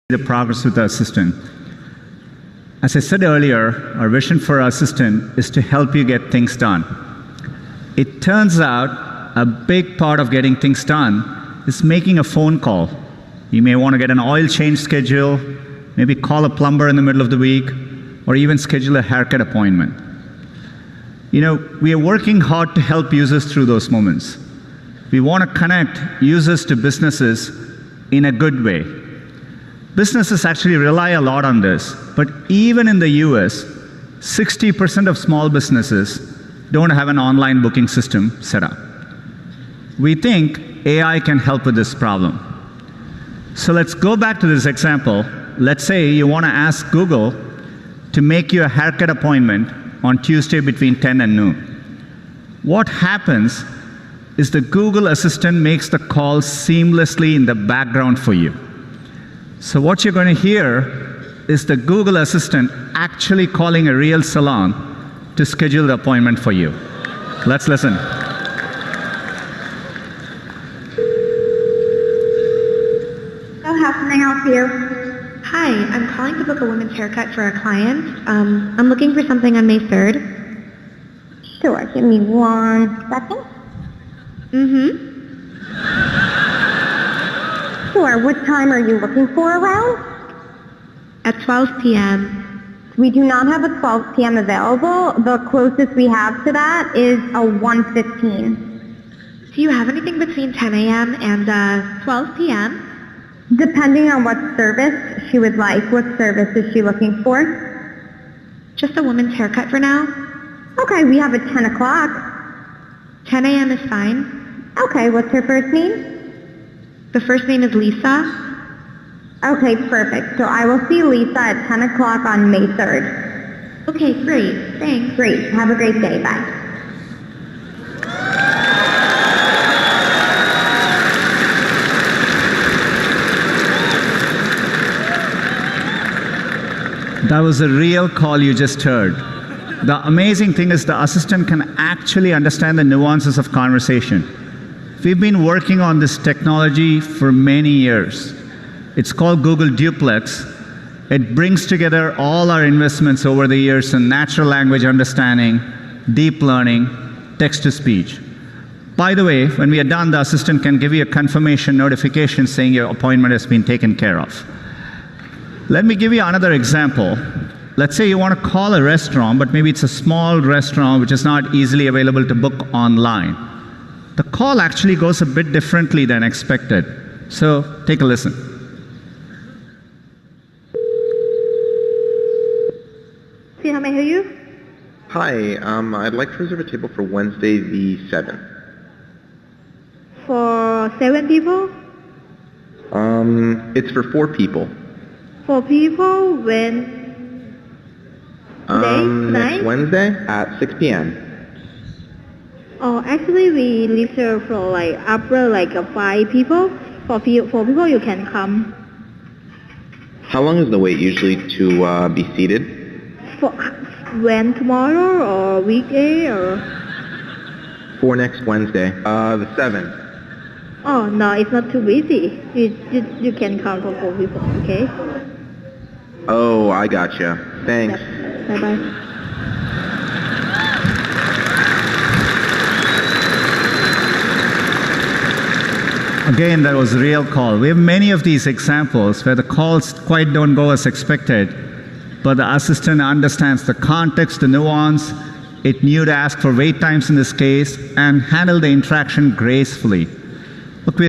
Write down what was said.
the progress with the assistant. As I said earlier, our vision for our assistant is to help you get things done. It turns out a big part of getting things done is making a phone call. You may want to get an oil change schedule, maybe call a plumber in the middle of the week, or even schedule a haircut appointment. You know, we are working hard to help users through those moments. We want to connect users to businesses in a good way. Businesses actually rely a lot on this, but even in the US, 60% of small businesses don't have an online booking system set up. We think AI can help with this problem. So let's go back to this example. Let's say you want to ask Google to make you a haircut appointment on Tuesday between 10 and noon. What happens is the Google Assistant makes the call seamlessly in the background for you. So what you're going to hear is the Google Assistant actually calling a real salon to schedule the appointment for you. Let's listen. So how can I help you? Hi, I'm calling to book a women's haircut for a client. I'm looking for something on May 3rd. Sure, give me 1 second. Sure, what time are you looking for around? At 12 p.m. We do not have a 12 p.m. available. The closest we have to that is a 1:15. Do you have anything between 10 a.m. and 12 p.m.? Depending on what service she would like. What service is she looking for? Just a woman's haircut for now. Okay, we have a 10 o'clock. 10 a.m. is fine. Okay, what's her first name? The first name is Lisa. Okay, perfect. So I will see Lisa at 10 o'clock on May 3rd. Okay, great. Thanks. Great. Have a great day. Bye. That was a real call you just heard. The amazing thing is the assistant can actually understand the nuances of conversation. We've been working on this technology for many years. It's called Google Duplex. It brings together all our investments over the years in natural language understanding, deep learning, text-to-speech. By the way, when we are done, the assistant can give you a confirmation notification saying your appointment has been taken care of. Let me give you another example. Let's say you want to call a restaurant, but maybe it's a small restaurant which is not easily available to book online. The call actually goes a bit differently than expected. So take a listen. See how may I help you? Hi, I'd like to reserve a table for Wednesday the 7th. For 7 people? It's for 4 people. 4 people when? Next Wednesday at 6 p.m. Oh, actually we leave here for after 5 people. For 4 people you can come. How long is the wait usually to be seated? For when, tomorrow or weekday or? For next Wednesday, the 7th. Oh no, it's not too busy. You can come for 4 people, okay? Oh, I gotcha. Thanks. Yep. Bye-bye. Again, that was a real call. We have many of these examples where the calls quite don't go as expected, but the assistant understands the context, the nuance. It knew to ask for wait times in this case and handle the interaction gracefully. Look,